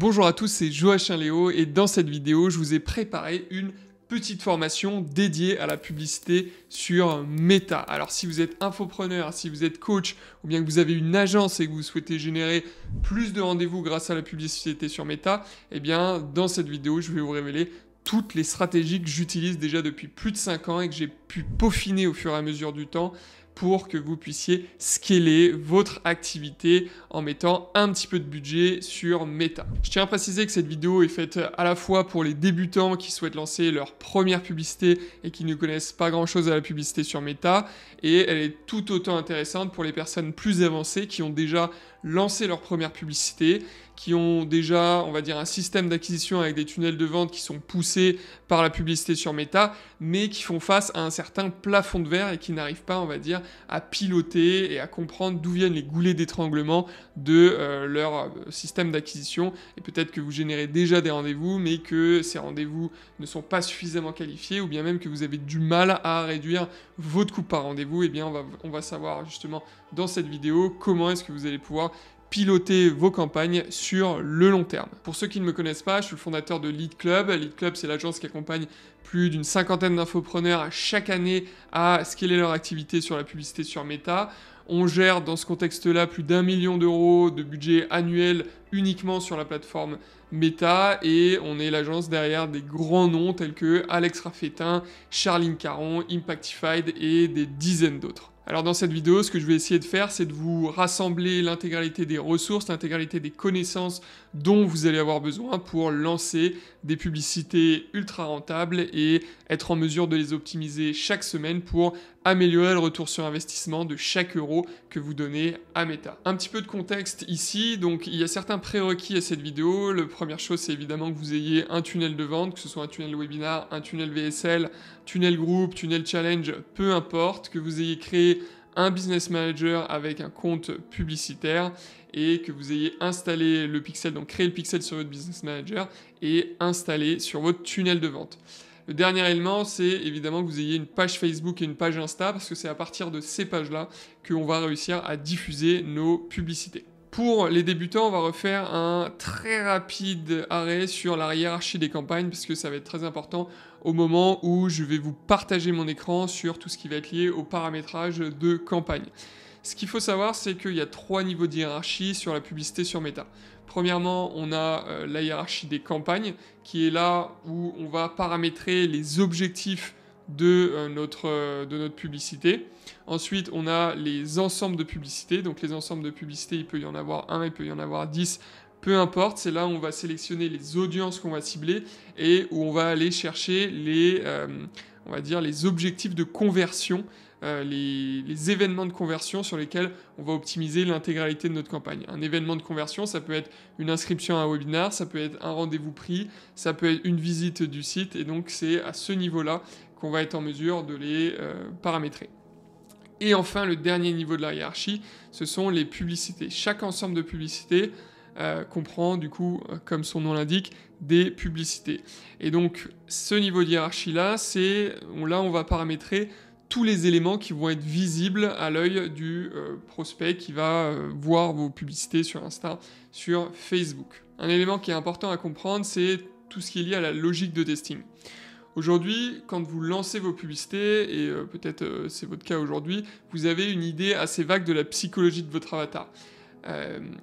Bonjour à tous, c'est Joachim Léo et dans cette vidéo, je vous ai préparé une petite formation dédiée à la publicité sur Meta. Alors si vous êtes infopreneur, si vous êtes coach ou bien que vous avez une agence et que vous souhaitez générer plus de rendez-vous grâce à la publicité sur Meta, eh bien dans cette vidéo, je vais vous révéler toutes les stratégies que j'utilise déjà depuis plus de 5 ans et que j'ai pu peaufiner au fur et à mesure du temps pour que vous puissiez scaler votre activité en mettant un petit peu de budget sur Meta. Je tiens à préciser que cette vidéo est faite à la fois pour les débutants qui souhaitent lancer leur première publicité et qui ne connaissent pas grand chose à la publicité sur Meta, et elle est tout autant intéressante pour les personnes plus avancées qui ont déjà lancé leur première publicité, qui ont déjà, on va dire, un système d'acquisition avec des tunnels de vente qui sont poussés par la publicité sur Meta, mais qui font face à un certain plafond de verre et qui n'arrivent pas, on va dire, à piloter et à comprendre d'où viennent les goulets d'étranglement de leur système d'acquisition. Et peut-être que vous générez déjà des rendez-vous, mais que ces rendez-vous ne sont pas suffisamment qualifiés, ou bien même que vous avez du mal à réduire votre coût par rendez-vous. Et bien, on va savoir justement dans cette vidéo comment est-ce que vous allez pouvoir piloter vos campagnes sur le long terme. Pour ceux qui ne me connaissent pas, je suis le fondateur de Lead Club. Lead Club, c'est l'agence qui accompagne plus d'une cinquantaine d'infopreneurs à chaque année à scaler leur activité sur la publicité sur Meta. On gère dans ce contexte-là plus d'1 million d'euros de budget annuel uniquement sur la plateforme Meta, et on est l'agence derrière des grands noms tels que Alex Raffetin, Charline Caron, Impactified et des dizaines d'autres. Alors dans cette vidéo, ce que je vais essayer de faire, c'est de vous rassembler l'intégralité des ressources, l'intégralité des connaissances dont vous allez avoir besoin pour lancer des publicités ultra rentables et être en mesure de les optimiser chaque semaine pour améliorer le retour sur investissement de chaque euro que vous donnez à Meta. Un petit peu de contexte ici, donc il y a certains prérequis à cette vidéo. La première chose, c'est évidemment que vous ayez un tunnel de vente, que ce soit un tunnel webinar, un tunnel VSL, tunnel groupe, tunnel challenge, peu importe, que vous ayez créé un business manager avec un compte publicitaire et que vous ayez installé le pixel, donc créé le pixel sur votre business manager et installé sur votre tunnel de vente. Le dernier élément, c'est évidemment que vous ayez une page Facebook et une page Insta, parce que c'est à partir de ces pages-là qu'on va réussir à diffuser nos publicités. Pour les débutants, on va refaire un très rapide arrêt sur la hiérarchie des campagnes, parce que ça va être très important au moment où je vais vous partager mon écran sur tout ce qui va être lié au paramétrage de campagne. Ce qu'il faut savoir, c'est qu'il y a 3 niveaux de hiérarchie sur la publicité sur Meta. Premièrement, on a la hiérarchie des campagnes, qui est là où on va paramétrer les objectifs de notre publicité. Ensuite, on a les ensembles de publicités. Donc les ensembles de publicités, il peut y en avoir 1, il peut y en avoir 10, peu importe. C'est là où on va sélectionner les audiences qu'on va cibler et où on va aller chercher on va dire les objectifs de conversion, les événements de conversion sur lesquels on va optimiser l'intégralité de notre campagne. Un événement de conversion, ça peut être une inscription à un webinar, ça peut être un rendez-vous pris, ça peut être une visite du site, et donc c'est à ce niveau-là qu'on va être en mesure de les paramétrer. Et enfin, le dernier niveau de la hiérarchie, ce sont les publicités. Chaque ensemble de publicités comprend, du coup, comme son nom l'indique, des publicités. Et donc, ce niveau de hiérarchie-là, là, on va paramétrer tous les éléments qui vont être visibles à l'œil du prospect qui va voir vos publicités sur Insta, sur Facebook. Un élément qui est important à comprendre, c'est tout ce qui est lié à la logique de testing. Aujourd'hui, quand vous lancez vos publicités, et peut-être c'est votre cas aujourd'hui, vous avez une idée assez vague de la psychologie de votre avatar.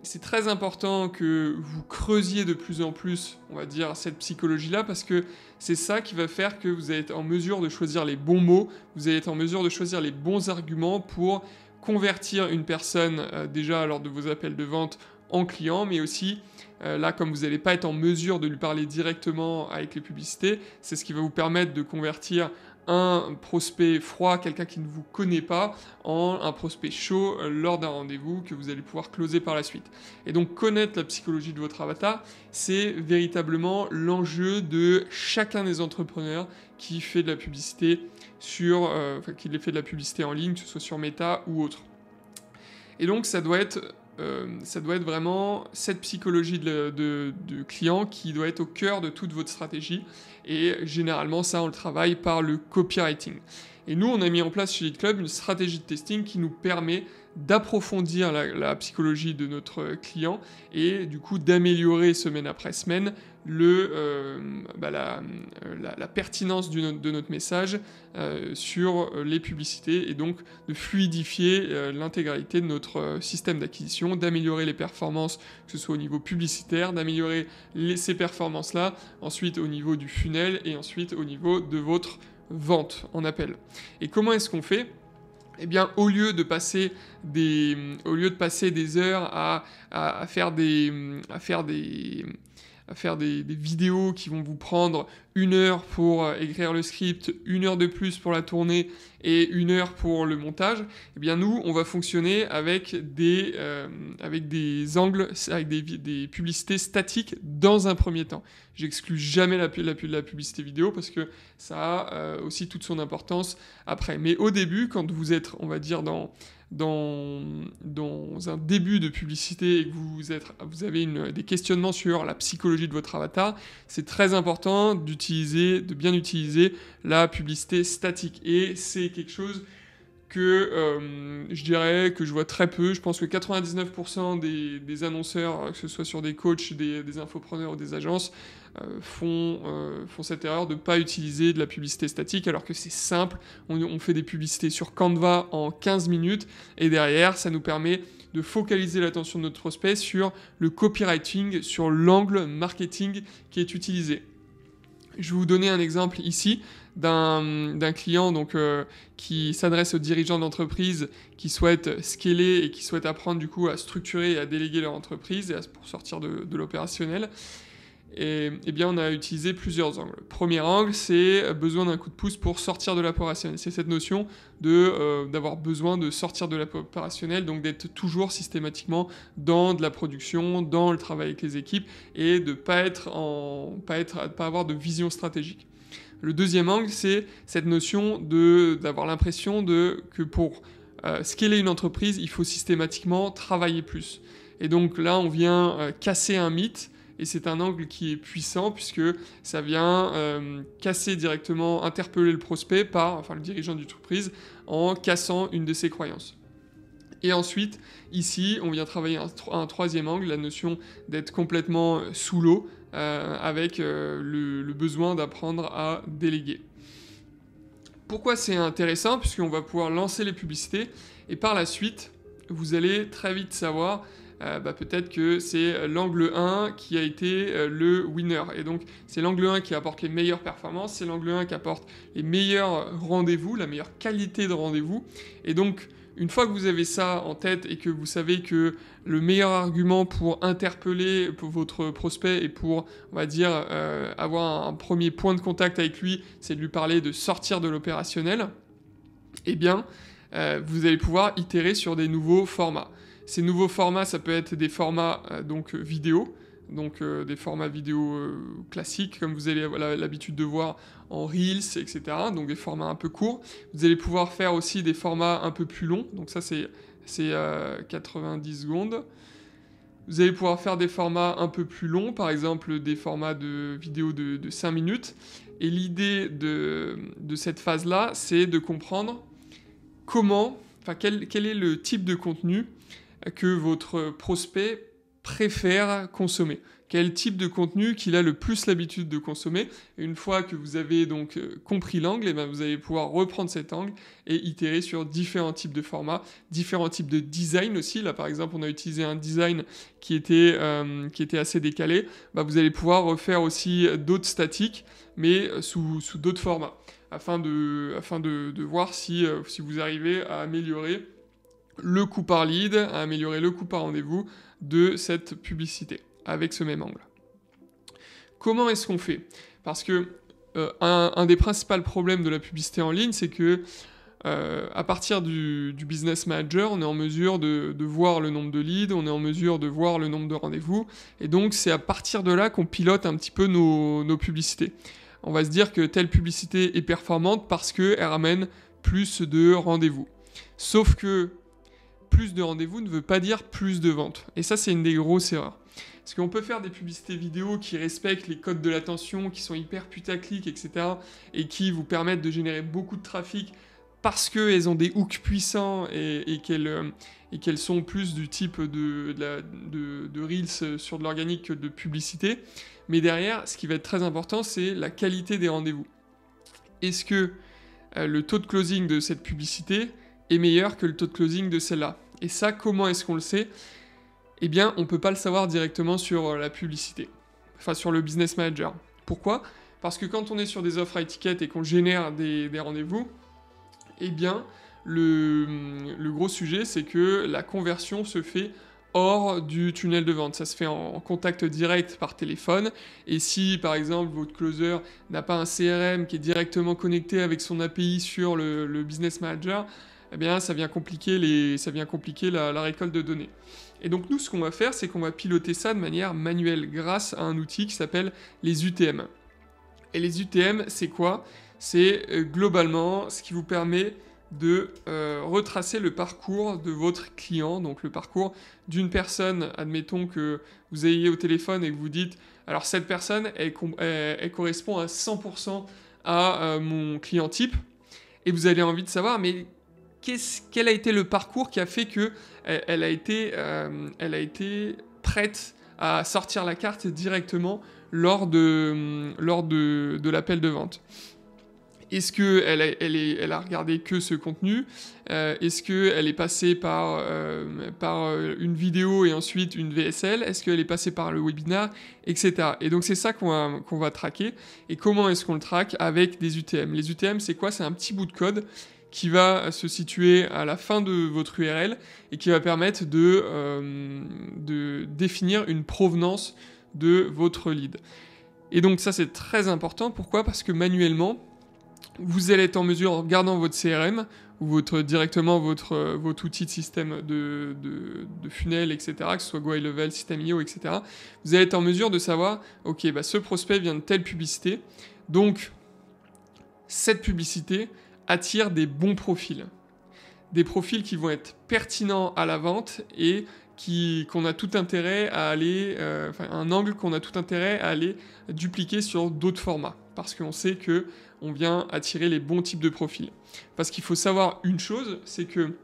C'est très important que vous creusiez de plus en plus, on va dire, cette psychologie-là, parce que c'est ça qui va faire que vous allez être en mesure de choisir les bons mots, vous allez être en mesure de choisir les bons arguments pour convertir une personne déjà lors de vos appels de vente en client, mais aussi là, comme vous n'allez pas être en mesure de lui parler directement avec les publicités, c'est ce qui va vous permettre de convertir un prospect froid, quelqu'un qui ne vous connaît pas, en un prospect chaud lors d'un rendez-vous que vous allez pouvoir closer par la suite. Et donc connaître la psychologie de votre avatar, c'est véritablement l'enjeu de chacun des entrepreneurs qui fait de la publicité qui fait de la publicité en ligne, que ce soit sur Meta ou autre. Et donc ça doit être vraiment cette psychologie de client qui doit être au cœur de toute votre stratégie. Et généralement, ça, on le travaille par le copywriting. Et nous, on a mis en place chez Lead Club une stratégie de testing qui nous permet d'approfondir la psychologie de notre client et du coup d'améliorer semaine après semaine la pertinence de notre message sur les publicités et donc de fluidifier l'intégralité de notre système d'acquisition, d'améliorer les performances, que ce soit au niveau publicitaire, d'améliorer ces performances-là, ensuite au niveau du funnel et ensuite au niveau de votre vente en appel. Et comment est-ce qu'on fait ? Eh bien, au lieu de passer des heures à faire des vidéos qui vont vous prendre 1 heure pour écrire le script, 1 heure de plus pour la tourner et 1 heure pour le montage, eh bien nous, on va fonctionner avec des angles, avec des publicités statiques dans un premier temps. J'exclus jamais la publicité vidéo parce que ça a aussi toute son importance après. Mais au début, quand vous êtes, on va dire, dans un début de publicité et que vous avez des questionnements sur la psychologie de votre avatar, c'est très important de bien utiliser la publicité statique. Et c'est quelque chose que je dirais que je vois très peu. Je pense que 99% des annonceurs, que ce soit sur des coachs, des infopreneurs ou des agences, font cette erreur de ne pas utiliser de la publicité statique, alors que c'est simple. On fait des publicités sur Canva en 15 minutes, et derrière, ça nous permet de focaliser l'attention de notre prospect sur le copywriting, sur l'angle marketing qui est utilisé. Je vais vous donner un exemple ici d'un client qui s'adresse aux dirigeants d'entreprise qui souhaitent scaler et qui souhaitent apprendre du coup à structurer et à déléguer leur entreprise pour sortir de l'opérationnel. Et bien on a utilisé plusieurs angles. Premier angle, c'est besoin d'un coup de pouce pour sortir de l'opérationnel. C'est cette notion d'avoir besoin de sortir de l'opérationnel, donc d'être toujours systématiquement dans de la production, dans le travail avec les équipes et de pas avoir de vision stratégique. Le deuxième angle, c'est cette notion d'avoir l'impression que pour scaler une entreprise, il faut systématiquement travailler plus. Et donc là, on vient casser un mythe. Et c'est un angle qui est puissant puisque ça vient casser directement, interpeller le prospect le dirigeant d'entreprise en cassant une de ses croyances. Et ensuite, ici, on vient travailler un troisième angle, la notion d'être complètement sous l'eau avec le besoin d'apprendre à déléguer. Pourquoi c'est intéressant ? Puisqu'on va pouvoir lancer les publicités et par la suite, vous allez très vite savoir peut-être que c'est l'angle 1 qui a été le winner. Et donc, c'est l'angle 1 qui apporte les meilleures performances, c'est l'angle 1 qui apporte les meilleurs rendez-vous, la meilleure qualité de rendez-vous. Et donc, une fois que vous avez ça en tête et que vous savez que le meilleur argument pour interpeller votre prospect et pour, on va dire, avoir un premier point de contact avec lui, c'est de lui parler de sortir de l'opérationnel, eh bien, vous allez pouvoir itérer sur des nouveaux formats. Ces nouveaux formats, ça peut être des formats vidéo, des formats vidéo classiques, comme vous avez l'habitude de voir en Reels, etc. Donc des formats un peu courts. Vous allez pouvoir faire aussi des formats un peu plus longs, donc ça c'est 90 secondes. Vous allez pouvoir faire des formats un peu plus longs, par exemple des formats de vidéo de 5 minutes. Et l'idée de cette phase-là, c'est de comprendre quel est le type de contenu que votre prospect préfère consommer. Quel type de contenu qu'il a le plus l'habitude de consommer. Et une fois que vous avez donc compris l'angle, vous allez pouvoir reprendre cet angle et itérer sur différents types de formats, différents types de design aussi. Là, par exemple, on a utilisé un design qui était assez décalé. Vous allez pouvoir refaire aussi d'autres statiques, mais sous d'autres formats, afin de voir si vous arrivez à améliorer le coût par lead, à améliorer le coût par rendez-vous de cette publicité avec ce même angle. Comment est-ce qu'on fait ? Parce que un des principaux problèmes de la publicité en ligne, c'est que à partir du business manager, on est en mesure de voir le nombre de leads, on est en mesure de voir le nombre de rendez-vous, et donc c'est à partir de là qu'on pilote un petit peu nos publicités. On va se dire que telle publicité est performante parce qu'elle ramène plus de rendez-vous. Sauf que plus de rendez-vous ne veut pas dire plus de ventes. Et ça, c'est une des grosses erreurs. Parce qu'on peut faire des publicités vidéo qui respectent les codes de l'attention, qui sont hyper putaclic, etc. et qui vous permettent de générer beaucoup de trafic parce qu'elles ont des hooks puissants et qu'elles sont plus du type de Reels sur de l'organique que de publicité. Mais derrière, ce qui va être très important, c'est la qualité des rendez-vous. Est-ce que le taux de closing de cette publicité est meilleur que le taux de closing de celle-là? Et ça, comment est-ce qu'on le sait? Eh bien, on ne peut pas le savoir directement sur la publicité, enfin sur le Business Manager. Pourquoi? Parce que quand on est sur des offres à étiquette et qu'on génère des rendez-vous, eh bien, le gros sujet, c'est que la conversion se fait hors du tunnel de vente. Ça se fait en contact direct par téléphone. Et si, par exemple, votre closer n'a pas un CRM qui est directement connecté avec son API sur le Business Manager, eh bien, ça vient compliquer la récolte de données. Et donc, nous, ce qu'on va faire, c'est qu'on va piloter ça de manière manuelle grâce à un outil qui s'appelle les UTM. Et les UTM, c'est quoi? C'est globalement ce qui vous permet de retracer le parcours de votre client, donc le parcours d'une personne, admettons que vous ayez au téléphone et que vous dites, alors cette personne, elle correspond à 100% à mon client type, et vous avez envie de savoir, mais quel a été le parcours qui a fait que elle a été prête à sortir la carte directement lors de l'appel de vente? Est-ce qu'elle a regardé que ce contenu? Est-ce qu'elle est passée par une vidéo et ensuite une VSL? Est-ce qu'elle est passée par le webinar? Etc. Et donc c'est ça qu'on va traquer. Et comment est-ce qu'on le traque? Avec des UTM. Les UTM, c'est quoi? C'est un petit bout de code qui va se situer à la fin de votre URL et qui va permettre de définir une provenance de votre lead. Et donc ça, c'est très important. Pourquoi? Parce que manuellement, vous allez être en mesure, en regardant votre CRM ou directement votre outil de système de funnel, etc., que ce soit GoHighLevel, System.io, etc., vous allez être en mesure de savoir, ok, bah, ce prospect vient de telle publicité, donc cette publicité attire des bons profils. Des profils qui vont être pertinents à la vente et qu'on a tout intérêt à aller, un angle qu'on a tout intérêt à aller dupliquer sur d'autres formats. Parce qu'on sait qu'on vient attirer les bons types de profils. Parce qu'il faut savoir une chose, c'est que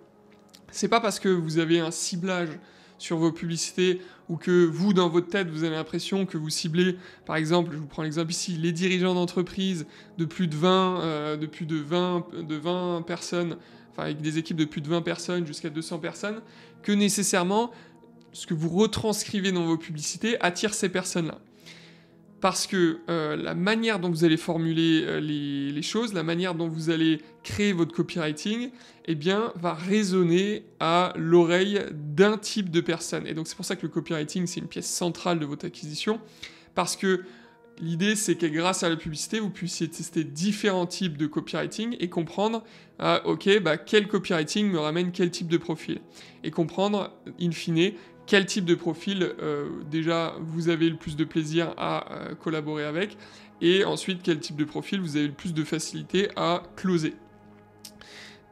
c'est pas parce que vous avez un ciblage sur vos publicités ou que vous, dans votre tête, vous avez l'impression que vous ciblez, par exemple, je vous prends l'exemple ici, les dirigeants d'entreprise de plus de 20 personnes, enfin avec des équipes de plus de 20 personnes jusqu'à 200 personnes, que nécessairement ce que vous retranscrivez dans vos publicités attire ces personnes-là. Parce que la manière dont vous allez formuler les choses, la manière dont vous allez créer votre copywriting, eh bien, va résonner à l'oreille d'un type de personne. Et donc c'est pour ça que le copywriting, c'est une pièce centrale de votre acquisition, parce que l'idée, c'est que grâce à la publicité, vous puissiez tester différents types de copywriting et comprendre, quel copywriting me ramène quel type de profil. Et comprendre, in fine, quel type de profil, déjà, vous avez le plus de plaisir à collaborer avec, et ensuite, quel type de profil vous avez le plus de facilité à closer.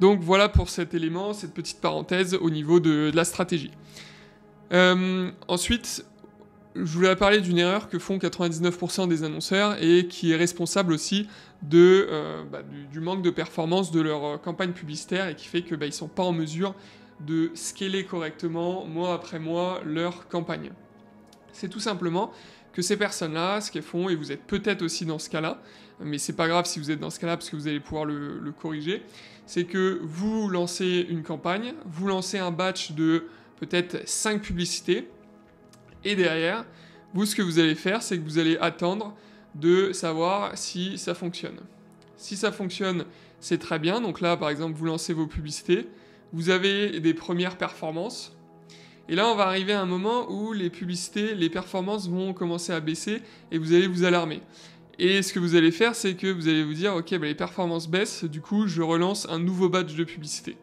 Donc voilà pour cet élément, cette petite parenthèse au niveau de la stratégie. Ensuite, je voulais parler d'une erreur que font 99% des annonceurs et qui est responsable aussi du manque de performance de leur campagne publicitaire et qui fait qu'ils ne sont pas en mesure de scaler correctement, mois après mois, leur campagne. C'est tout simplement que ces personnes-là, ce qu'elles font, et vous êtes peut-être aussi dans ce cas-là, mais c'est pas grave si vous êtes dans ce cas-là parce que vous allez pouvoir le corriger, c'est que vous lancez une campagne, vous lancez un batch de peut-être 5 publicités, et derrière, vous, ce que vous allez faire, c'est que vous allez attendre de savoir si ça fonctionne. Si ça fonctionne, c'est très bien. Donc là, par exemple, vous lancez vos publicités, vous avez des premières performances, et là, on va arriver à un moment où les performances vont commencer à baisser, et vous allez vous alarmer. Et ce que vous allez faire, c'est que vous allez vous dire, ok, les performances baissent, du coup, je relance un nouveau batch de publicité.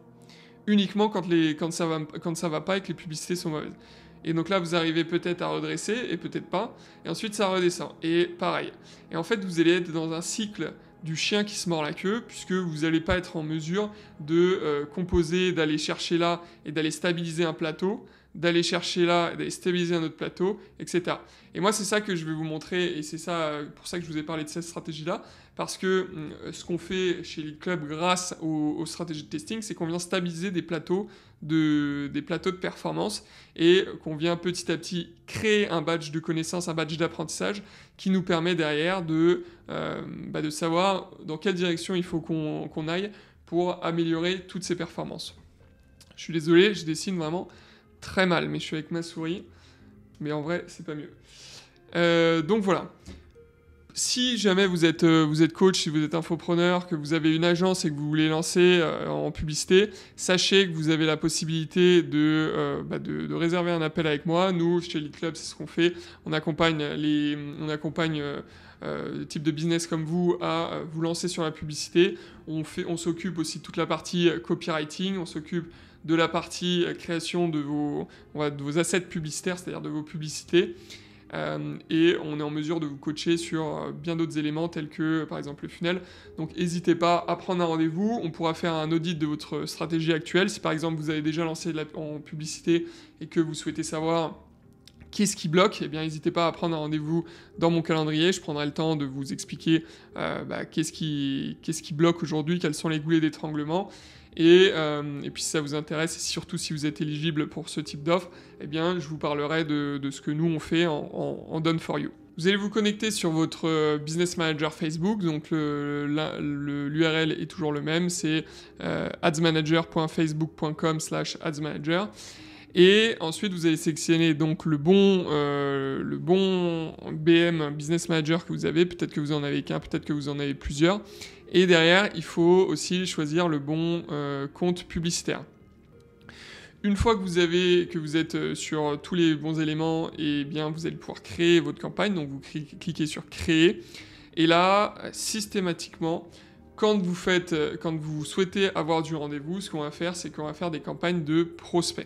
Uniquement quand ça va pas et que les publicités sont mauvaises. Et donc là, vous arrivez peut-être à redresser, et peut-être pas, et ensuite ça redescend. Et pareil. Et en fait, vous allez être dans un cycle du chien qui se mord la queue, puisque vous n'allez pas être en mesure de composer, d'aller chercher là, et d'aller stabiliser un plateau, d'aller chercher là, d'aller stabiliser un autre plateau, etc. Et moi, c'est ça que je vais vous montrer, et c'est ça, pour ça que je vous ai parlé de cette stratégie-là, parce que ce qu'on fait chez Lead Club grâce aux stratégies de testing, c'est qu'on vient stabiliser des plateaux de performance, et qu'on vient petit à petit créer un badge de connaissance, un badge d'apprentissage, qui nous permet derrière de savoir dans quelle direction il faut qu'on aille pour améliorer toutes ces performances. Je suis désolé, je dessine vraiment très mal, mais je suis avec ma souris, mais en vrai, c'est pas mieux. Donc voilà. Si jamais vous êtes coach, si vous êtes infopreneur, que vous avez une agence et que vous voulez lancer en publicité, sachez que vous avez la possibilité de réserver un appel avec moi. Nous, chez Lead Club, c'est ce qu'on fait. On accompagne les types de business comme vous à vous lancer sur la publicité. On s'occupe aussi de toute la partie copywriting, on s'occupe de la partie création de vos assets publicitaires, c'est-à-dire de vos publicités. Et on est en mesure de vous coacher sur bien d'autres éléments tels que par exemple le funnel. Donc n'hésitez pas à prendre un rendez-vous, on pourra faire un audit de votre stratégie actuelle. Si par exemple vous avez déjà lancé en publicité et que vous souhaitez savoir qu'est-ce qui bloque, eh bien n'hésitez pas à prendre un rendez-vous dans mon calendrier, je prendrai le temps de vous expliquer qu'est-ce qui bloque aujourd'hui, quels sont les goulets d'étranglement. Et puis si ça vous intéresse, et surtout si vous êtes éligible pour ce type d'offre, eh bien je vous parlerai de ce que nous on fait en Done for You. Vous allez vous connecter sur votre Business Manager Facebook, donc l'URL est toujours le même, c'est adsmanager.facebook.com/adsmanager. Et ensuite, vous allez sélectionner donc le bon BM Business Manager que vous avez. Peut-être que vous en avez qu'un, peut-être que vous en avez plusieurs. Et derrière, il faut aussi choisir le bon compte publicitaire. Une fois que vous êtes sur tous les bons éléments, eh bien, vous allez pouvoir créer votre campagne. Donc, vous cliquez sur Créer. Et là, systématiquement, quand vous souhaitez avoir du rendez-vous, ce qu'on va faire, c'est qu'on va faire des campagnes de prospects.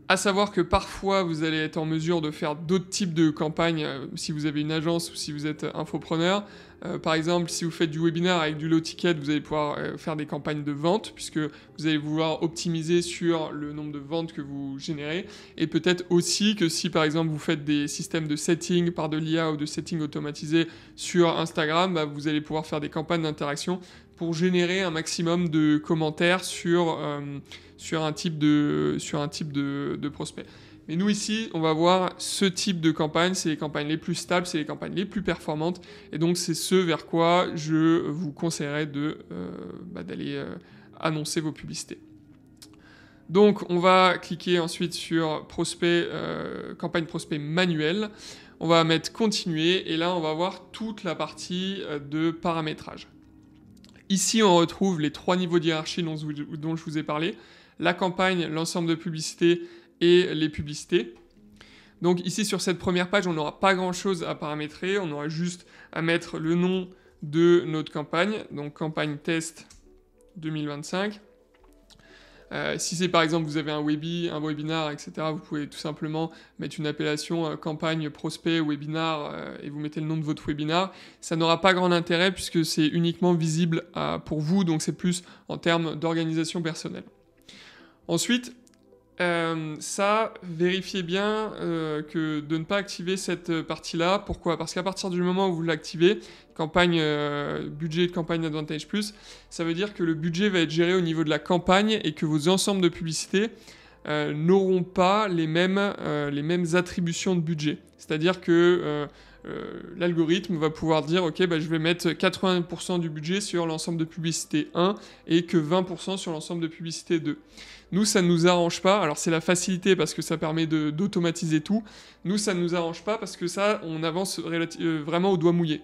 À savoir que parfois, vous allez être en mesure de faire d'autres types de campagnes si vous avez une agence ou si vous êtes infopreneur. Par exemple, si vous faites du webinaire avec du low ticket, vous allez pouvoir faire des campagnes de vente puisque vous allez vouloir optimiser sur le nombre de ventes que vous générez. Et peut-être aussi que si, par exemple, vous faites des systèmes de setting par de l'IA ou de setting automatisé sur Instagram, vous allez pouvoir faire des campagnes d'interaction pour générer un maximum de commentaires sur un type de prospect. Mais nous ici, on va voir ce type de campagne, c'est les campagnes les plus stables, c'est les campagnes les plus performantes, et donc c'est ce vers quoi je vous conseillerais d'aller annoncer vos publicités. Donc on va cliquer ensuite sur campagne prospect manuelle, on va mettre continuer, et là on va voir toute la partie de paramétrage. Ici, on retrouve les 3 niveaux de hiérarchie dont je vous ai parlé, la campagne, l'ensemble de publicités et les publicités. Donc ici, sur cette première page, on n'aura pas grand-chose à paramétrer, on aura juste à mettre le nom de notre campagne, donc campagne test 2025. Si c'est par exemple vous avez un webinar, etc., vous pouvez tout simplement mettre une appellation campagne prospect webinar et vous mettez le nom de votre webinar. Ça n'aura pas grand intérêt puisque c'est uniquement visible pour vous, donc c'est plus en termes d'organisation personnelle. Ensuite, vérifiez bien de ne pas activer cette partie-là. Pourquoi ? Parce qu'à partir du moment où vous l'activez, campagne budget de campagne Advantage Plus, ça veut dire que le budget va être géré au niveau de la campagne et que vos ensembles de publicités n'auront pas les mêmes attributions de budget. C'est-à-dire que l'algorithme va pouvoir dire ok, je vais mettre 80% du budget sur l'ensemble de publicité 1 et que 20% sur l'ensemble de publicité 2. Nous, ça ne nous arrange pas. Alors, c'est la facilité parce que ça permet d'automatiser tout. Nous, ça ne nous arrange pas parce que ça, on avance vraiment au doigt mouillé.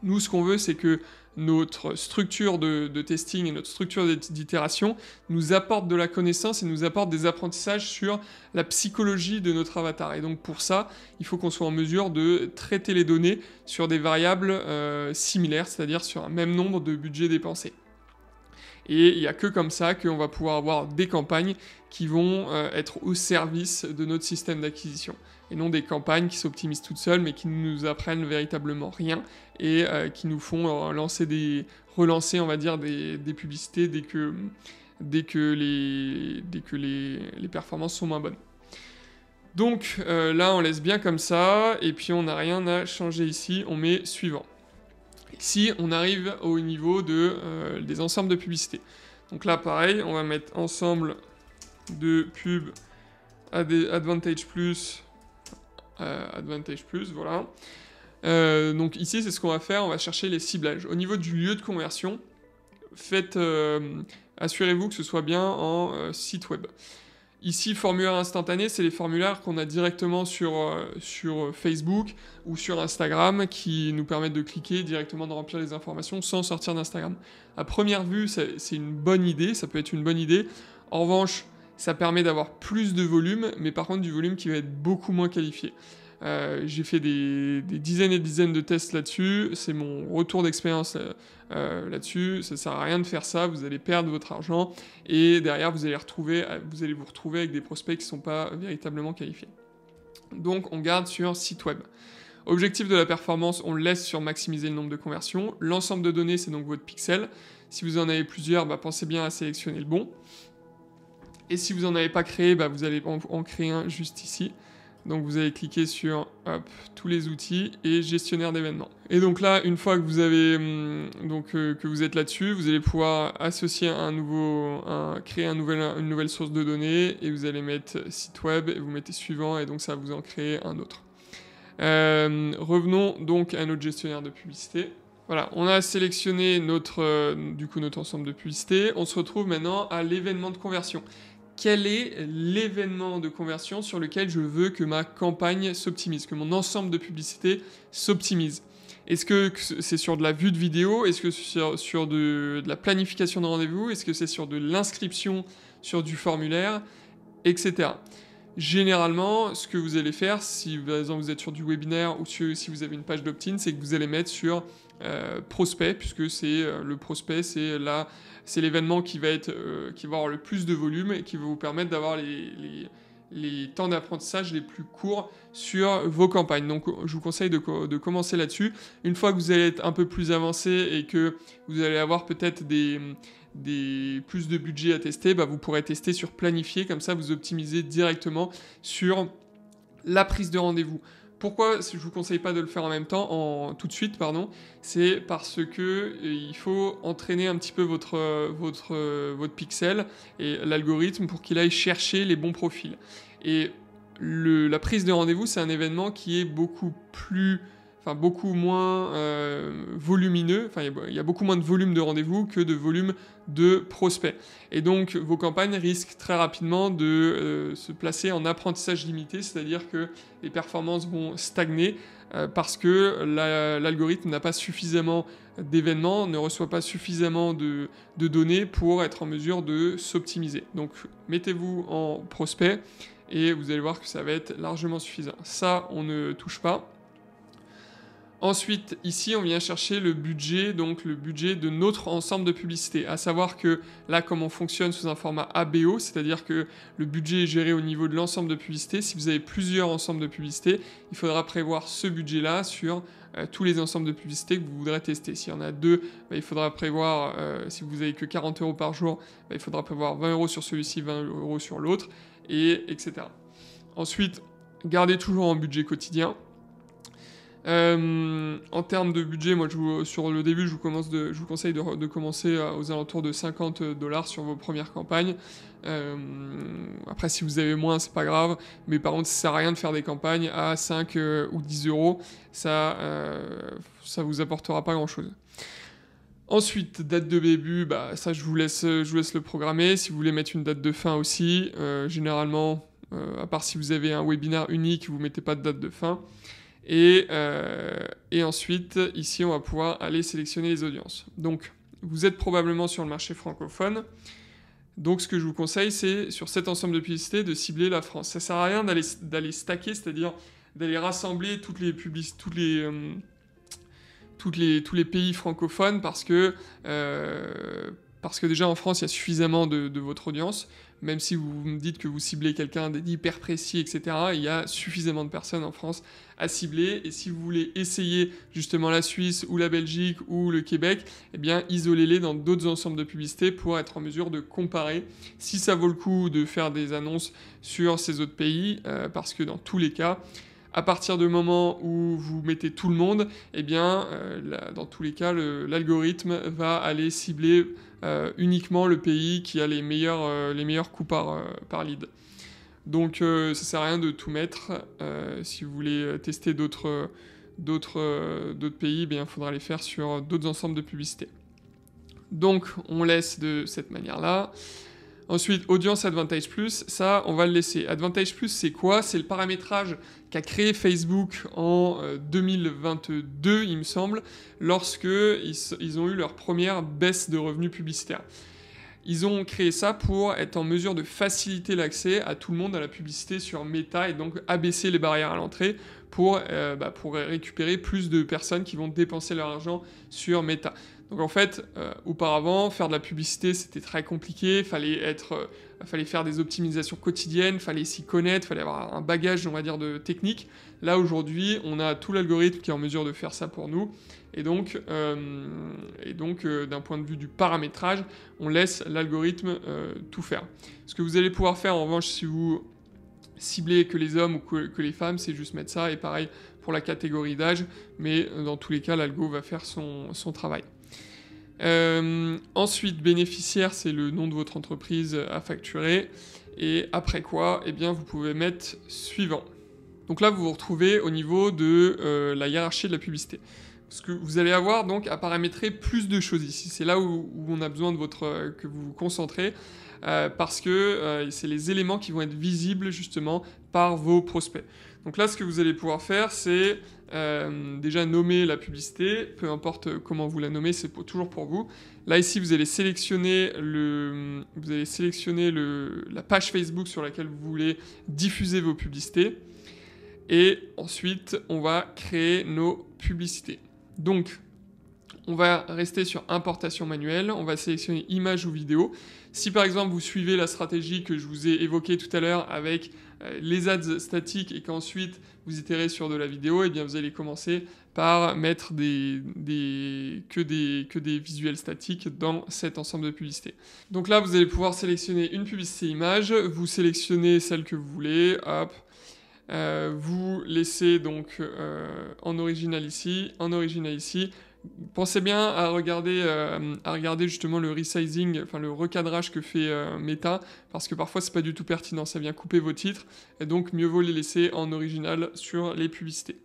Nous, ce qu'on veut, c'est que notre structure de testing et notre structure d'itération nous apporte de la connaissance et nous apporte des apprentissages sur la psychologie de notre avatar. Et donc, pour ça, il faut qu'on soit en mesure de traiter les données sur des variables similaires, c'est-à-dire sur un même nombre de budgets dépensés. Et il n'y a que comme ça qu'on va pouvoir avoir des campagnes qui vont être au service de notre système d'acquisition. Et non des campagnes qui s'optimisent toutes seules, mais qui ne nous apprennent véritablement rien et qui nous font relancer, on va dire, des publicités dès dès que les performances sont moins bonnes. Donc là, on laisse bien comme ça, et puis on n'a rien à changer ici, on met suivant. Ici, on arrive au niveau des ensembles de publicité. Donc là, pareil, on va mettre ensemble de pub Advantage Plus, voilà. Donc ici, c'est ce qu'on va faire, on va chercher les ciblages. Au niveau du lieu de conversion, assurez-vous que ce soit bien en site web. Ici, formulaire instantané, c'est les formulaires qu'on a directement sur Facebook ou sur Instagram qui nous permettent de cliquer directement, de remplir les informations sans sortir d'Instagram. À première vue, c'est une bonne idée, ça peut être une bonne idée. En revanche, ça permet d'avoir plus de volume, mais par contre du volume qui va être beaucoup moins qualifié. J'ai fait des dizaines et dizaines de tests là-dessus, c'est mon retour d'expérience là-dessus, ça sert à rien de faire ça, vous allez perdre votre argent, et derrière vous allez vous retrouver avec des prospects qui ne sont pas véritablement qualifiés. Donc on garde sur site web. Objectif de la performance, on le laisse sur maximiser le nombre de conversions. L'ensemble de données, c'est donc votre pixel. Si vous en avez plusieurs, pensez bien à sélectionner le bon. Et si vous n'en avez pas créé, vous allez en créer un juste ici. Donc vous allez cliquer sur tous les outils et gestionnaire d'événements. Et donc là, une fois que vous avez que vous êtes là-dessus, vous allez pouvoir associer créer une nouvelle source de données, et vous allez mettre site web et vous mettez suivant, et donc ça va vous en créer un autre. Revenons donc à notre gestionnaire de publicité. Voilà, on a sélectionné notre ensemble de publicité. On se retrouve maintenant à l'événement de conversion. Quel est l'événement de conversion sur lequel je veux que ma campagne s'optimise, que mon ensemble de publicité s'optimise? Est-ce que c'est sur de la vue de vidéo? Est-ce que c'est sur de la planification de rendez-vous? Est-ce que c'est sur de l'inscription sur du formulaire, etc. Généralement, ce que vous allez faire, si par exemple vous êtes sur du webinaire ou si vous avez une page d'opt-in, c'est que vous allez mettre sur prospect, puisque c'est le prospect, c'est l'événement qui va avoir le plus de volume et qui va vous permettre d'avoir les temps d'apprentissage les plus courts sur vos campagnes. Donc je vous conseille de commencer là-dessus. Une fois que vous allez être un peu plus avancé et que vous allez avoir peut-être plus de budget à tester, vous pourrez tester sur planifier, comme ça vous optimisez directement sur la prise de rendez-vous. Pourquoi je ne vous conseille pas de le faire en même temps, tout de suite, c'est parce que il faut entraîner un petit peu votre pixel et l'algorithme pour qu'il aille chercher les bons profils. Et la prise de rendez-vous, c'est un événement qui est beaucoup moins volumineux, il y a beaucoup moins de volume de rendez-vous que de volume de prospects. Et donc vos campagnes risquent très rapidement de se placer en apprentissage limité, c'est-à-dire que les performances vont stagner parce que l'algorithme n'a pas suffisamment d'événements, ne reçoit pas suffisamment de données pour être en mesure de s'optimiser. Donc mettez-vous en prospect et vous allez voir que ça va être largement suffisant. Ça, on ne touche pas. Ensuite, ici, on vient chercher le budget, donc le budget de notre ensemble de publicité. À savoir que là, comme on fonctionne sous un format ABO, c'est-à-dire que le budget est géré au niveau de l'ensemble de publicité. Si vous avez plusieurs ensembles de publicité, il faudra prévoir ce budget-là sur tous les ensembles de publicité que vous voudrez tester. S'il y en a deux, il faudra prévoir, si vous n'avez que 40 € par jour, il faudra prévoir 20 € sur celui-ci, 20 € sur l'autre, etc. Ensuite, gardez toujours en budget quotidien. En termes de budget, moi sur le début je vous conseille de commencer aux alentours de 50 $ sur vos premières campagnes. Après si vous avez moins c'est pas grave, mais par contre ça sert à rien de faire des campagnes à 5 ou 10 €, ça vous apportera pas grand chose. Ensuite, date de début, ça je vous laisse le programmer. Si vous voulez mettre une date de fin aussi, généralement, à part si vous avez un webinaire unique, vous mettez pas de date de fin. Et ensuite, ici, on va pouvoir aller sélectionner les audiences. Donc, vous êtes probablement sur le marché francophone. Donc, ce que je vous conseille, c'est, sur cet ensemble de publicités, de cibler la France. Ça ne sert à rien d'aller stacker, c'est-à-dire d'aller rassembler tous les pays francophones, parce que déjà, en France, il y a suffisamment de votre audience. même si vous me dites que vous ciblez quelqu'un d'hyper précis, etc., il y a suffisamment de personnes en France à cibler. Et si vous voulez essayer justement la Suisse ou la Belgique ou le Québec, eh bien isolez-les dans d'autres ensembles de publicités pour être en mesure de comparer si ça vaut le coup de faire des annonces sur ces autres pays, parce que dans tous les cas, à partir du moment où vous mettez tout le monde, eh bien, dans tous les cas, l'algorithme va aller cibler uniquement le pays qui a les meilleurs coûts par lead. Donc, ça sert à rien de tout mettre. Si vous voulez tester d'autres pays, eh bien, il faudra les faire sur d'autres ensembles de publicités. Donc, on laisse de cette manière-là. Ensuite, Audience Advantage Plus, ça, on va le laisser. Advantage Plus, c'est quoi? C'est le paramétrage qu'a créé Facebook en 2022, il me semble, lorsque ils ont eu leur première baisse de revenus publicitaires. Ils ont créé ça pour être en mesure de faciliter l'accès à tout le monde à la publicité sur Meta et donc abaisser les barrières à l'entrée pour récupérer plus de personnes qui vont dépenser leur argent sur Meta. Donc en fait, auparavant, faire de la publicité, c'était très compliqué, fallait faire des optimisations quotidiennes, fallait s'y connaître, fallait avoir un bagage, on va dire, de technique. Là, aujourd'hui, on a tout l'algorithme qui est en mesure de faire ça pour nous. Et donc, d'un point de vue du paramétrage, on laisse l'algorithme tout faire. Ce que vous allez pouvoir faire, en revanche, si vous ciblez que les hommes ou que les femmes, c'est juste mettre ça. Et pareil pour la catégorie d'âge, mais dans tous les cas, l'algo va faire son travail. Ensuite, bénéficiaire, c'est le nom de votre entreprise à facturer. Et après quoi, eh bien, vous pouvez mettre suivant. Donc là, vous vous retrouvez au niveau de la hiérarchie de la publicité. Parce que vous allez avoir donc à paramétrer plus de choses ici. C'est là où on a besoin de que vous vous concentrez, parce que c'est les éléments qui vont être visibles justement par vos prospects. Donc là, ce que vous allez pouvoir faire, c'est déjà nommer la publicité, peu importe comment vous la nommez, c'est toujours pour vous. Là, ici, vous allez sélectionner la page Facebook sur laquelle vous voulez diffuser vos publicités. Et ensuite, on va créer nos publicités. Donc, on va rester sur importation manuelle, on va sélectionner image ou vidéo. Si par exemple vous suivez la stratégie que je vous ai évoquée tout à l'heure avec les ads statiques et qu'ensuite vous itérez sur de la vidéo, eh bien vous allez commencer par mettre que des visuels statiques dans cet ensemble de publicités. Donc là, vous allez pouvoir sélectionner une publicité image, vous sélectionnez celle que vous voulez, hop. Vous laissez donc en original ici. Pensez bien à regarder justement le resizing, enfin le recadrage que fait Meta, parce que parfois c'est pas du tout pertinent, ça vient couper vos titres, et donc mieux vaut les laisser en original sur les publicités.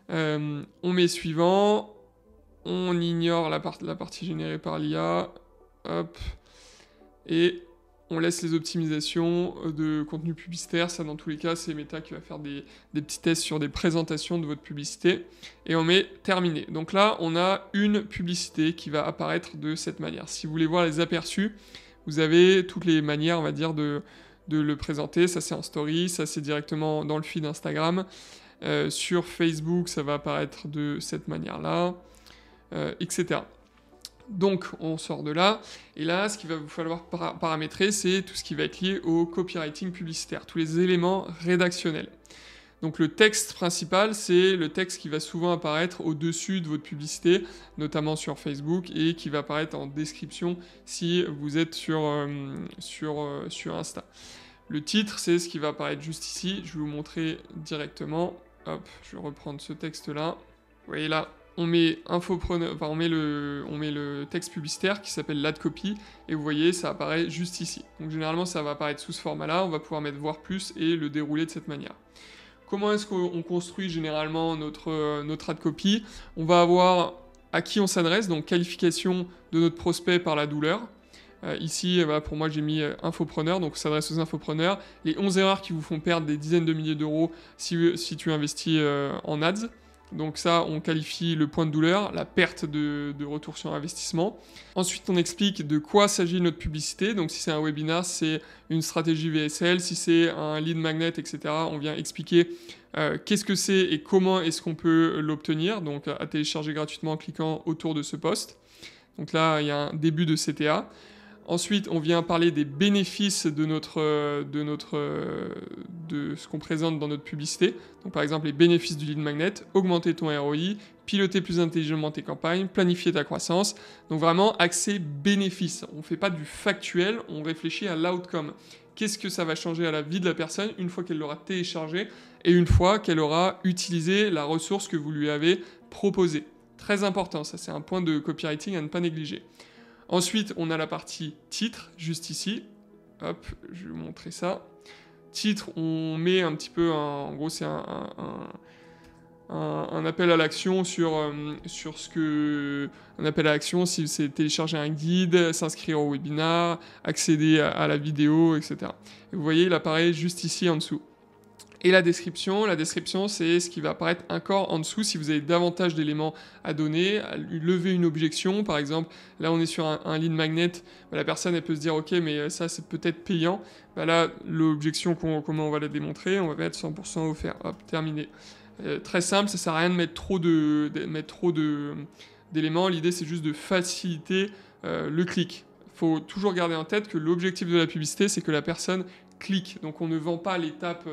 On met suivant, on ignore la partie générée par l'IA, hop, et on laisse les optimisations de contenu publicitaire. Ça, dans tous les cas, c'est Meta qui va faire des petits tests sur des présentations de votre publicité. Et on met terminé. Donc là, on a une publicité qui va apparaître de cette manière. Si vous voulez voir les aperçus, vous avez toutes les manières, on va dire, de le présenter. Ça, c'est en story. Ça, c'est directement dans le feed Instagram. Sur Facebook, ça va apparaître de cette manière-là, etc. Donc, on sort de là, et là, ce qu'il va vous falloir paramétrer, c'est tout ce qui va être lié au copywriting publicitaire, tous les éléments rédactionnels. Donc, le texte principal, c'est le texte qui va souvent apparaître au-dessus de votre publicité, notamment sur Facebook, et qui va apparaître en description si vous êtes sur Insta. Le titre, c'est ce qui va apparaître juste ici, je vais vous montrer directement. Hop, je vais reprendre ce texte-là. Vous voyez là, on met le texte publicitaire qui s'appelle l'ad copy, et vous voyez, ça apparaît juste ici. Donc généralement, ça va apparaître sous ce format-là, on va pouvoir mettre voir plus et le dérouler de cette manière. Comment est-ce qu'on construit généralement notre ad copy? On va avoir à qui on s'adresse, donc qualification de notre prospect par la douleur. Ici, pour moi, j'ai mis infopreneur, donc on s'adresse aux infopreneurs. Les 11 erreurs qui vous font perdre des dizaines de milliers d'euros si tu investis en ads. Donc ça, on qualifie le point de douleur, la perte de retour sur investissement. Ensuite, on explique de quoi s'agit notre publicité. Donc si c'est un webinar, c'est une stratégie VSL. Si c'est un lead magnet, etc., on vient expliquer qu'est-ce que c'est et comment est-ce qu'on peut l'obtenir. Donc à télécharger gratuitement en cliquant autour de ce post. Donc là, il y a un début de CTA. Ensuite, on vient parler des bénéfices de ce qu'on présente dans notre publicité. Donc, par exemple, les bénéfices du lead magnet, augmenter ton ROI, piloter plus intelligemment tes campagnes, planifier ta croissance. Donc, vraiment, accès bénéfices. On ne fait pas du factuel, on réfléchit à l'outcome. Qu'est-ce que ça va changer à la vie de la personne une fois qu'elle l'aura téléchargé et une fois qu'elle aura utilisé la ressource que vous lui avez proposée. Très important, ça c'est un point de copywriting à ne pas négliger. Ensuite, on a la partie titre, juste ici. Hop, je vais vous montrer ça. Titre, on met un petit peu, en gros c'est un appel à l'action sur ce que... Un appel à l'action si c'est télécharger un guide, s'inscrire au webinar, accéder à la vidéo, etc. Et vous voyez, il apparaît juste ici en dessous. Et la description, c'est ce qui va apparaître encore en dessous si vous avez davantage d'éléments à donner, à lui lever une objection. Par exemple, là on est sur un lead magnet, la personne elle peut se dire ok mais ça c'est peut-être payant. Là l'objection, comment on va la démontrer, on va mettre 100% offert, hop, terminé. Très simple, ça sert à rien de mettre trop d'éléments, l'idée c'est juste de faciliter le clic. Il faut toujours garder en tête que l'objectif de la publicité c'est que la personne clique, donc on ne vend pas l'étape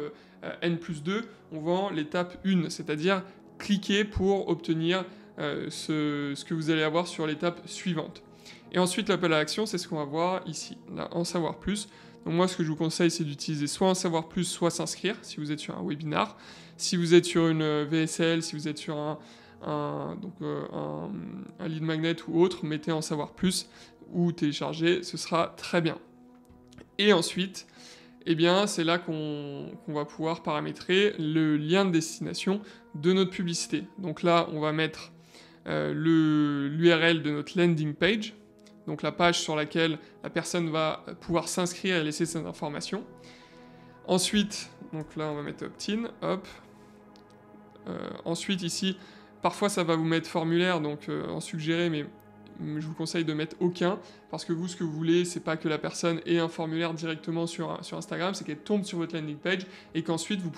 N+2, on vend l'étape 1, c'est-à-dire cliquer pour obtenir ce que vous allez avoir sur l'étape suivante. Et ensuite, l'appel à l'action, c'est ce qu'on va voir ici, là, en savoir plus. Donc moi, ce que je vous conseille, c'est d'utiliser soit en savoir plus, soit s'inscrire, si vous êtes sur un webinar. Si vous êtes sur une VSL, si vous êtes sur un lead magnet ou autre, mettez en savoir plus ou téléchargez, ce sera très bien. Et ensuite, eh bien, c'est là qu'on va pouvoir paramétrer le lien de destination de notre publicité. Donc là, on va mettre l'URL de notre landing page, donc la page sur laquelle la personne va pouvoir s'inscrire et laisser ses informations. Ensuite, donc là, on va mettre opt-in, hop. Ensuite, ici, parfois, ça va vous mettre formulaire, donc en suggéré, mais je vous conseille de mettre aucun, parce que vous, ce que vous voulez, c'est pas que la personne ait un formulaire directement sur Instagram, c'est qu'elle tombe sur votre landing page et qu'ensuite vous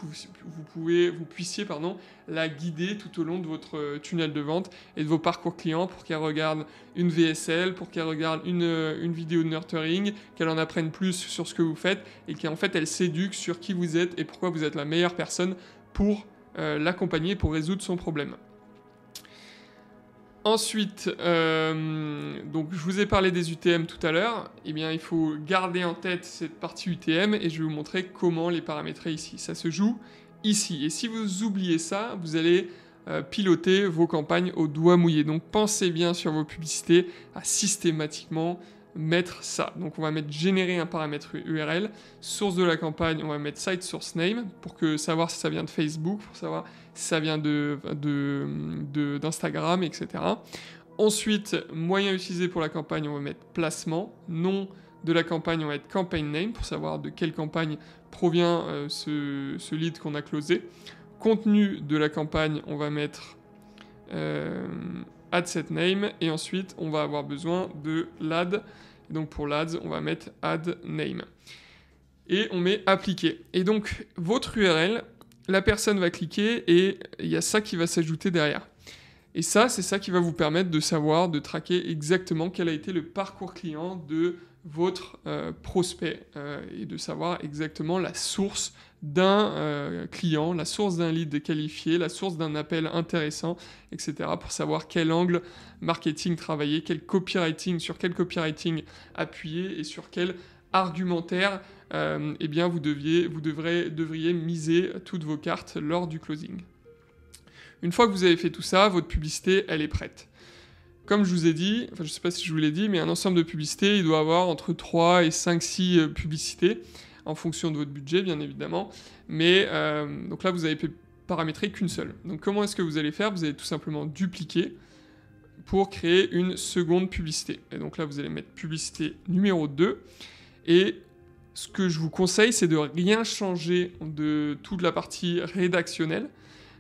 puissiez la guider tout au long de votre tunnel de vente et de vos parcours clients pour qu'elle regarde une VSL, pour qu'elle regarde une vidéo de nurturing, qu'elle en apprenne plus sur ce que vous faites et qu'en fait elle s'éduque sur qui vous êtes et pourquoi vous êtes la meilleure personne pour l'accompagner, pour résoudre son problème. Ensuite, donc je vous ai parlé des UTM tout à l'heure, eh bien il faut garder en tête cette partie UTM et je vais vous montrer comment les paramétrer ici. Ça se joue ici et si vous oubliez ça, vous allez piloter vos campagnes au doigt mouillé. Donc pensez bien sur vos publicités à systématiquement mettre ça. Donc on va mettre générer un paramètre URL, source de la campagne, on va mettre site source name pour savoir si ça vient de Facebook, pour savoir si ça vient d'Instagram, etc. Ensuite, moyen utilisé pour la campagne, on va mettre placement, nom de la campagne, on va mettre campaign name pour savoir de quelle campagne provient ce lead qu'on a closé. Contenu de la campagne, on va mettre add set name et ensuite on va avoir besoin de l'ad. Donc pour l'ads, on va mettre add name. Et on met appliquer. Et donc votre URL, la personne va cliquer et il y a ça qui va s'ajouter derrière. Et ça, c'est ça qui va vous permettre de savoir, de traquer exactement quel a été le parcours client de votre prospect et de savoir exactement la source d'un client, la source d'un lead qualifié, la source d'un appel intéressant, etc. pour savoir quel angle marketing travailler, sur quel copywriting appuyer et sur quel argumentaire eh bien vous devriez miser toutes vos cartes lors du closing. Une fois que vous avez fait tout ça, votre publicité, elle est prête. Comme je vous ai dit, enfin je ne sais pas si je vous l'ai dit, mais un ensemble de publicités, il doit avoir entre 3 et 5-6 publicités, en fonction de votre budget, bien évidemment. Mais donc là, vous avez paramétrer qu'une seule. Donc comment est-ce que vous allez faire? Vous allez tout simplement dupliquer pour créer une seconde publicité. Et donc là, vous allez mettre publicité numéro 2. Et ce que je vous conseille, c'est de rien changer de toute la partie rédactionnelle,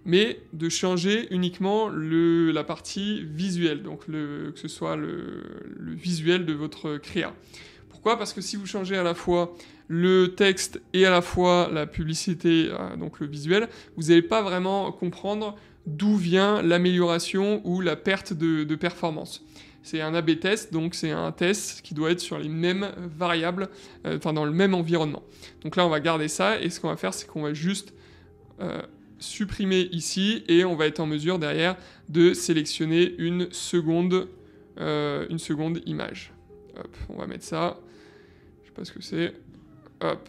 mais de changer uniquement la partie visuelle, donc que ce soit le visuel de votre créa. Pourquoi? Parce que si vous changez à la fois le texte et à la fois la publicité, donc le visuel, vous n'allez pas vraiment comprendre d'où vient l'amélioration ou la perte de performance. c'est un A/B test, donc c'est un test qui doit être sur les mêmes variables, dans le même environnement. Donc là, on va garder ça, et ce qu'on va faire, c'est qu'on va juste supprimer ici, et on va être en mesure derrière de sélectionner une seconde image. Hop, on va mettre ça. Je sais pas ce que c'est. Hop.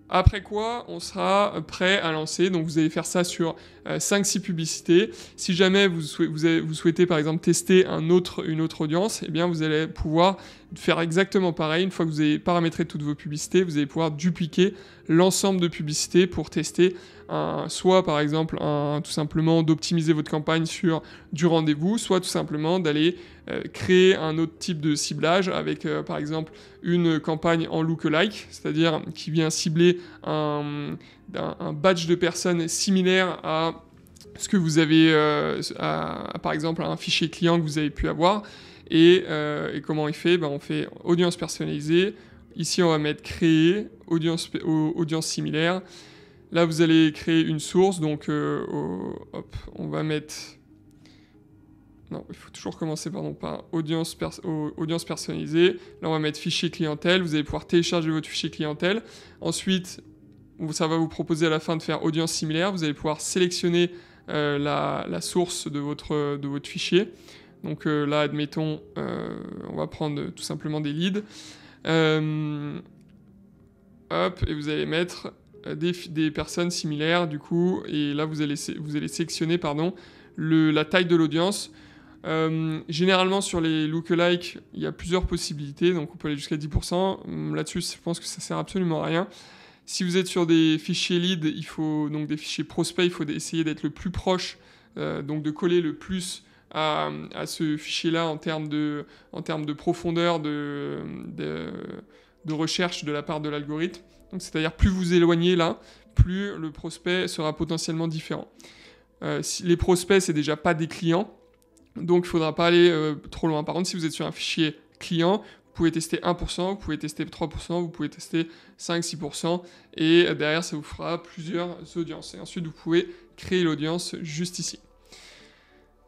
Après quoi, on sera prêt à lancer. Donc vous allez faire ça sur 5-6 publicités. Si jamais vous souhaitez par exemple tester une autre audience, eh bien vous allez pouvoir faire exactement pareil. Une fois que vous avez paramétré toutes vos publicités, vous allez pouvoir dupliquer l'ensemble de publicités pour tester soit par exemple tout simplement d'optimiser votre campagne sur du rendez-vous, soit tout simplement d'aller créer un autre type de ciblage avec par exemple une campagne en lookalike, c'est-à-dire qui vient cibler un batch de personnes similaires à ce que vous avez, par exemple un fichier client que vous avez pu avoir. Et comment il fait? On fait audience personnalisée. Ici, on va mettre créer, audience similaire. Là, vous allez créer une source. Donc, on va mettre... Non, il faut toujours commencer par audience personnalisée. Là, on va mettre fichier clientèle. Vous allez pouvoir télécharger votre fichier clientèle. Ensuite, ça va vous proposer à la fin de faire audience similaire. Vous allez pouvoir sélectionner la source de votre fichier. Donc là, admettons, on va prendre tout simplement des leads. Hop, et vous allez mettre des personnes similaires, du coup, et là, vous allez sélectionner, la taille de l'audience. Généralement, sur les lookalike, il y a plusieurs possibilités, donc on peut aller jusqu'à 10%. Là-dessus, je pense que ça sert absolument à rien. Si vous êtes sur des fichiers lead, donc des fichiers prospects, il faut essayer d'être le plus proche, donc de coller le plus à ce fichier-là en termes de profondeur de recherche de la part de l'algorithme. Donc, c'est-à-dire plus vous éloignez là, plus le prospect sera potentiellement différent. Si les prospects, c'est déjà pas des clients, donc il ne faudra pas aller trop loin. Par contre, si vous êtes sur un fichier client, vous pouvez tester 1%, vous pouvez tester 3%, vous pouvez tester 5-6%, et derrière, ça vous fera plusieurs audiences. Et ensuite, vous pouvez créer l'audience juste ici.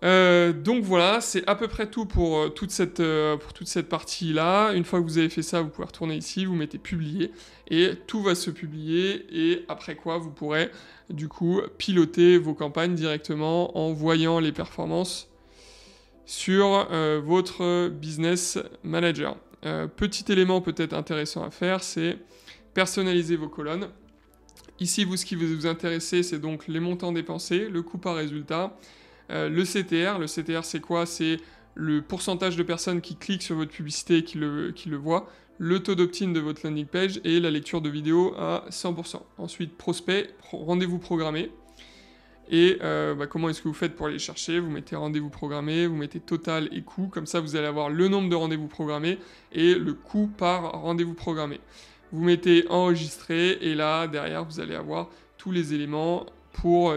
Donc voilà, c'est à peu près tout pour toute cette partie-là. Une fois que vous avez fait ça, vous pouvez retourner ici, vous mettez publier, et tout va se publier, et après quoi, vous pourrez du coup piloter vos campagnes directement en voyant les performances sur votre business manager. Petit élément peut-être intéressant à faire, c'est personnaliser vos colonnes. Ici, ce qui va vous intéresser, c'est donc les montants dépensés, le coût par résultat, le CTR. Le CTR, c'est quoi? C'est le pourcentage de personnes qui cliquent sur votre publicité et qui le voient, le taux d'opt-in de votre landing page et la lecture de vidéo à 100%. Ensuite, prospect, rendez-vous programmé. Et comment est-ce que vous faites pour aller chercher? Vous mettez rendez-vous programmé, vous mettez total et coût. Comme ça, vous allez avoir le nombre de rendez-vous programmés et le coût par rendez-vous programmé. Vous mettez enregistrer, et là, derrière, vous allez avoir tous les éléments pour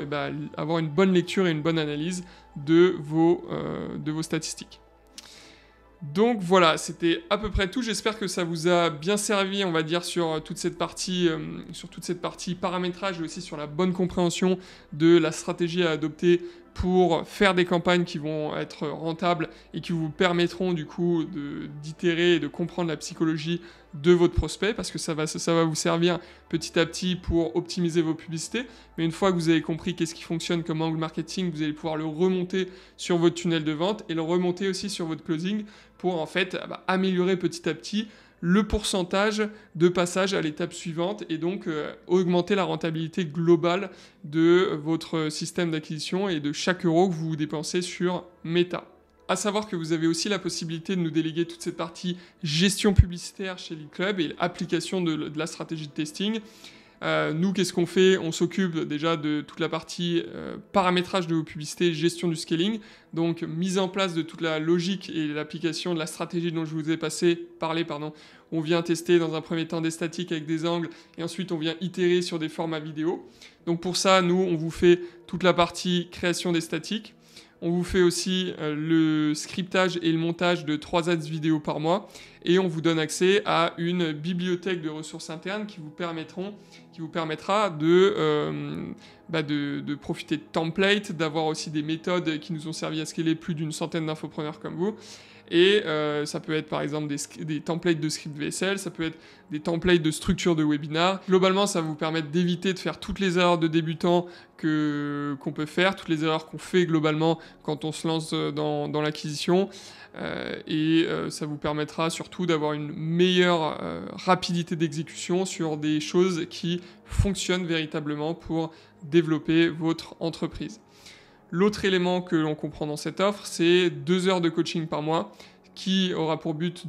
avoir une bonne lecture et une bonne analyse de vos statistiques. Donc voilà, c'était à peu près tout. J'espère que ça vous a bien servi, on va dire, sur toute cette partie paramétrage, et aussi sur la bonne compréhension de la stratégie à adopter pour faire des campagnes qui vont être rentables et qui vous permettront du coup d'itérer et de comprendre la psychologie de votre prospect, parce que ça va vous servir petit à petit pour optimiser vos publicités. Mais une fois que vous avez compris qu'est-ce qui fonctionne comme angle marketing, vous allez pouvoir le remonter sur votre tunnel de vente et le remonter aussi sur votre closing pour en fait améliorer petit à petit le pourcentage de passage à l'étape suivante, et donc augmenter la rentabilité globale de votre système d'acquisition et de chaque euro que vous dépensez sur Meta. À savoir que vous avez aussi la possibilité de nous déléguer toute cette partie gestion publicitaire chez Lead Club et application de la stratégie de testing. Nous, qu'est-ce qu'on fait? On s'occupe déjà de toute la partie paramétrage de vos publicités, gestion du scaling, donc mise en place de toute la logique et l'application de la stratégie dont je vous ai parlé. On vient tester dans un premier temps des statiques avec des angles, et ensuite on vient itérer sur des formats vidéo. Donc pour ça, nous, on vous fait toute la partie création des statiques. On vous fait aussi le scriptage et le montage de 3 ads vidéo par mois. Et on vous donne accès à une bibliothèque de ressources internes qui vous permettront qui vous permettra de profiter de templates, d'avoir aussi des méthodes qui nous ont servi à scaler plus d'une centaine d'infopreneurs comme vous. Et ça peut être par exemple des templates de script VSL, ça peut être des templates de structure de webinar. Globalement, ça va vous permettre d'éviter de faire toutes les erreurs de débutants qu'on peut faire, toutes les erreurs qu'on fait globalement quand on se lance dans l'acquisition. Ça vous permettra surtout d'avoir une meilleure rapidité d'exécution sur des choses qui fonctionnent véritablement pour développer votre entreprise. L'autre élément que l'on comprend dans cette offre, c'est 2 heures de coaching par mois qui aura pour but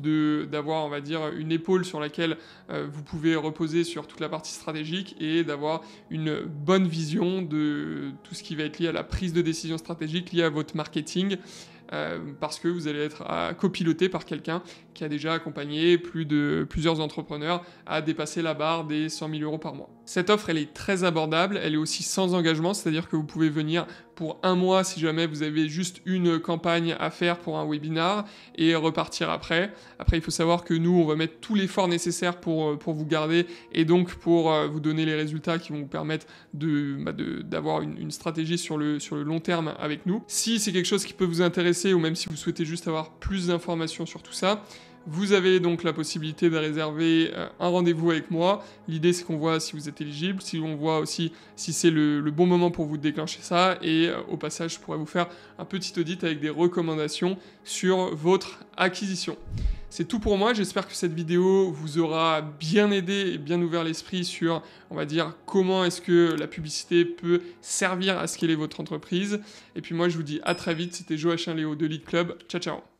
d'avoir, on va dire, une épaule sur laquelle vous pouvez reposer sur toute la partie stratégique et d'avoir une bonne vision de tout ce qui va être lié à la prise de décision stratégique, lié à votre marketing, parce que vous allez être copiloté par quelqu'un qui a déjà accompagné plusieurs entrepreneurs à dépasser la barre des 100 000 euros par mois. Cette offre, elle est très abordable, elle est aussi sans engagement, c'est-à-dire que vous pouvez venir pour 1 mois si jamais vous avez juste une campagne à faire pour un webinar et repartir après. Après, il faut savoir que nous, on va mettre tout l'effort nécessaire pour vous garder et donc pour vous donner les résultats qui vont vous permettre d'avoir une stratégie sur le long terme avec nous. Si c'est quelque chose qui peut vous intéresser ou même si vous souhaitez juste avoir plus d'informations sur tout ça, vous avez donc la possibilité de réserver un rendez-vous avec moi. L'idée, c'est qu'on voit si vous êtes éligible, si on voit aussi si c'est le bon moment pour vous déclencher ça. Et au passage, je pourrais vous faire un petit audit avec des recommandations sur votre acquisition. C'est tout pour moi, j'espère que cette vidéo vous aura bien aidé et bien ouvert l'esprit sur, on va dire, comment est-ce que la publicité peut servir à scaler votre entreprise. Et puis moi, je vous dis à très vite, c'était Joachim Léo de Lead Club. Ciao, ciao.